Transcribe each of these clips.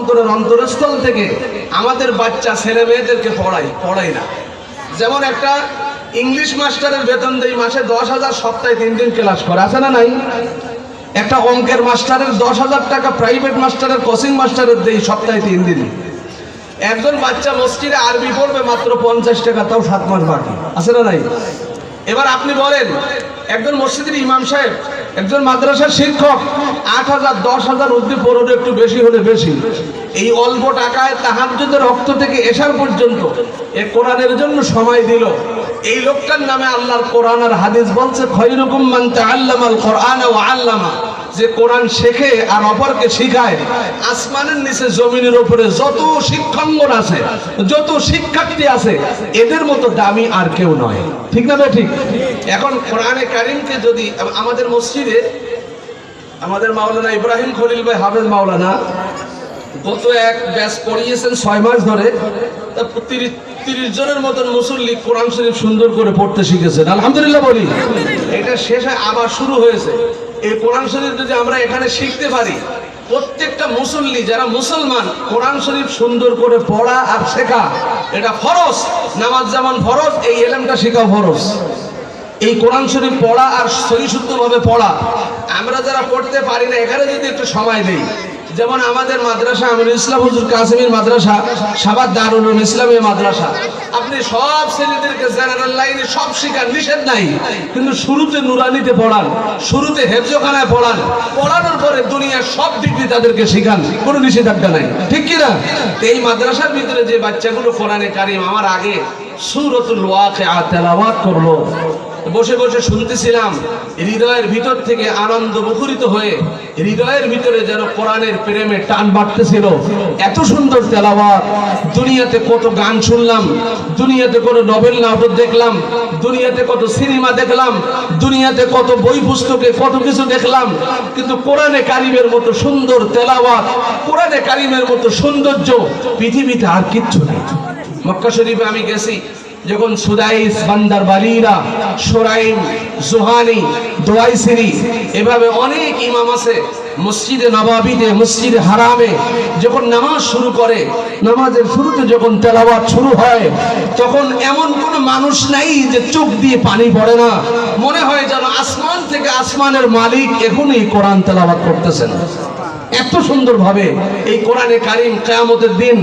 অন্তরের অন্তরস্থল থেকে আমাদের বাচ্চা ছেলে মেয়েদেরকে পড়াই না। যেমন একটা ইংলিশ মাস্টারের বেতন দেই মাসে 10,000, সপ্তাহে 3 দিন ক্লাস করে, আছে না নাই? একটা অঙ্কের মাস্টারের 10,000 টাকা প্রাইভেট মাস্টারের কোচিং মাস্টারের দেই সপ্তাহে 3 দিন। একজন বাচ্চা মসজিদে আরবি পড়বে মাত্র 50 টাকা, তাও 7 মাস বাকি, আছে না নাই? এবার আপনি বলেন, একজন মসজিদের ইমাম সাহেব, একজন মাদ্রাসার শিক্ষক 8,000 10,000 অবধি পড়লে একটু বেশি হলে বেশি, এই অল্প টাকায় তাহাজ্জুদের ওয়াক্ত থেকে এশার পর্যন্ত এই কোরআনের জন্য সময় দিল। এই লোকটার নামে আল্লাহর কোরআন আর হাদিস বলছে খায়রুকুম মান তাআল্লামাল কোরআনা ওয়া আল্লামা, যে কোরআন শেখে আর অপরকে শিখায়। আসমানের নিচে জমিনের উপরে যত শিক্ষাঙ্গন আছে, যত শিক্ষার্থী আছে, এদের মতো দামি আর কেউ নয়। ঠিক না ঠিক? এখন কোরআনে কারিমকে যদি আমাদের মসজিদে আমাদের মাওলানা ইব্রাহিম খলিল ভাই হাফেজ মাওলানা গত এক ব্যাচ পড়িয়েছেন 6 মাস ধরে, 30 জনের মতন মুসল্লি কোরআন শরীফ সুন্দর করে পড়তে শিখেছেন, আলহামদুলিল্লাহ বলি। এটা শেষ হয়, আবার শুরু হয়েছে। এই কোরআন শরীফ যদি আমরা এখানে শিখতে পারি, প্রত্যেকটা মুসল্লি যারা মুসলমান, কোরআন শরীফ সুন্দর করে পড়া আর শেখা এটা ফরজ। নামাজ যেমন ফরজ, এই ইলমটা শেখাও ফরজ। এই কোরআন শরীফ পড়া আর সহিষ্ণুভাবে পড়া, আমরা যারা পড়তে পারি না, এখানে যদি একটু সময় দেই, যেমন আমাদের মাদ্রাসা আমিনুল ইসলাম হুজুর কাসিমের মাদ্রাসা, সাবাত দারুল উলুম ইসলামী মাদ্রাসা, আপনি সব ছেলেদেরকে জেনারেল লাইনে সব শিখান, নিষেধ নাই, কিন্তু শুরুতে নুরানিতে পড়ান, শুরুতে হেফজখানায় পড়ান, পড়ানোর পরে দুনিয়ার সব ডিগ্রি তাদেরকে শিখান, কোনো নিষেধাজ্ঞা নাই, ঠিক কিনা? এই মাদ্রাসার ভিতরে যে বাচ্চাগুলো কোরআনে কারিম আমার আগে সূরাতুল ওয়াকিআ তেলাওয়াত করলো, বসে বসে শুনতেছিলাম, হৃদয়ের ভিতর থেকে আনন্দ মুখরিত হয়ে হৃদয়ের ভিতরে যেন কোরআনের প্রেমে টান বাড়তেছিল। এত সুন্দর তেলাওয়াত। দুনিয়াতে কত গান শুনলাম, দুনিয়াতে কত নভেল নাটক দেখলাম, দুনিয়াতে কত সিনেমা দেখলাম, দুনিয়াতে কত বই পুস্তকে কত কিছু দেখলাম, কিন্তু কোরআনে কারিমের মতো সুন্দর তেলাওয়াত, কোরআনে কারিমের মতো সৌন্দর্য পৃথিবীতে আর কিচ্ছু নেই। মক্কা শরীফে আমি গেছি, যখন সুদাইস, বান্দার বালিরা, সোরাইম, জোহানি, দোয়াইসিরি, এভাবে অনেক ইমাম আছে মসজিদে নবাবিতে, মসজিদে হারামে যখন নামাজ শুরু করে, নামাজের শুরুতে যখন তেলাওয়াত শুরু হয়, তখন এমন কোনো মানুষ নাই যে চোখ দিয়ে পানি পড়ে না, মনে হয় যেন আসমান থেকে আসমানের মালিক এখনই কোরআন তেলাওয়াত করতেছেন। এত সুন্দরভাবে এই কোরআনে কারিম কিয়ামতের দিন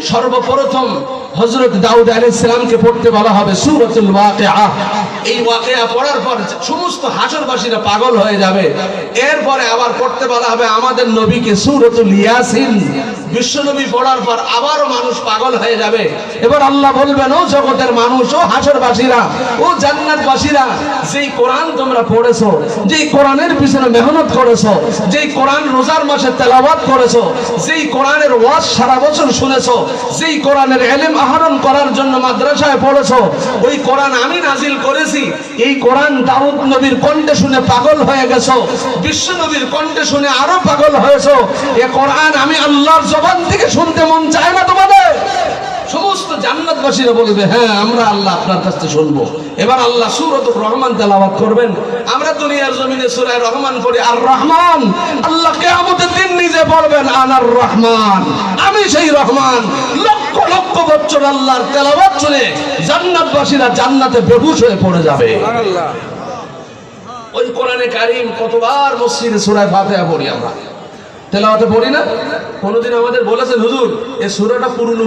সর্বপ্রথম হযরত দাউদ আলাইহিস সালামকে পড়তে বলা হবে সূরাতুল ওয়াকিআ। এই ওয়াকিআ পড়ার পর সমস্ত হাসরবাসীরা পাগল হয়ে যাবে। এরপরে আবার পড়তে বলা হবে আমাদের নবীকে সূরাতুল ইয়াসিন। বিশ্বনবী পড়ার পর আবারও মানুষ পাগল হয়ে যাবে। এবার আল্লাহ বলবেন, ও জগতের মানুষ, ও হাসরবাসীরা, ও জান্নাতবাসীরা, যেই কোরআন তোমরা পড়েছো, যেই কোরআনের পিছনে মেহনত করেছো, যেই কোরআন রোজার মাসে তেলাওয়াত করেছো, যেই কোরআনের ওয়াজ সারা বছর শুনেছো, যেই কোরআনের ইলম আহরণ করার জন্য মাদ্রাসায় পড়েছো, ওই কোরআন আমি নাজিল করেছি। এই কোরআন দাউদ নবীর কণ্ঠে শুনে পাগল হয়ে গেছো, বিশ্ব নবীর কণ্ঠে শুনে আরো পাগল হয়েছো। এই কোরআন আমি আল্লাহর জবান থেকে শুনতে মন চায় না তোমাদের? সমস্ত জান্নাতবাসীরা বলবে, হ্যাঁ আমরা আল্লাহ আপনার কাছ থেকে শুনবো। এবার আল্লাহ সূরাতুর রহমান তেলাওয়াত করবেন। আমরা দুনিয়ার জমিনে সূরা রহমান পড়ি, আর রহমান, আল্লাহ কিয়ামতের দিন নিজে বলবেন, আনার রহমান, আমি সেই রহমান। লক্ষ লক্ষ বছর আল্লাহর তেলাওয়াত শুনে জান্নাতবাসীরা জান্নাতে বেহুশ হয়ে পড়ে যাবে। সুবহানাল্লাহ। ওই কোরআনে কারীম কতবার মসজিদে সূরা ফাতিহা পড়ি আমরা, তেলাওয়াতে পড়ি না? কোনদিন আমাদের বলেছেন হুজুর এই সূরাটা পুরনো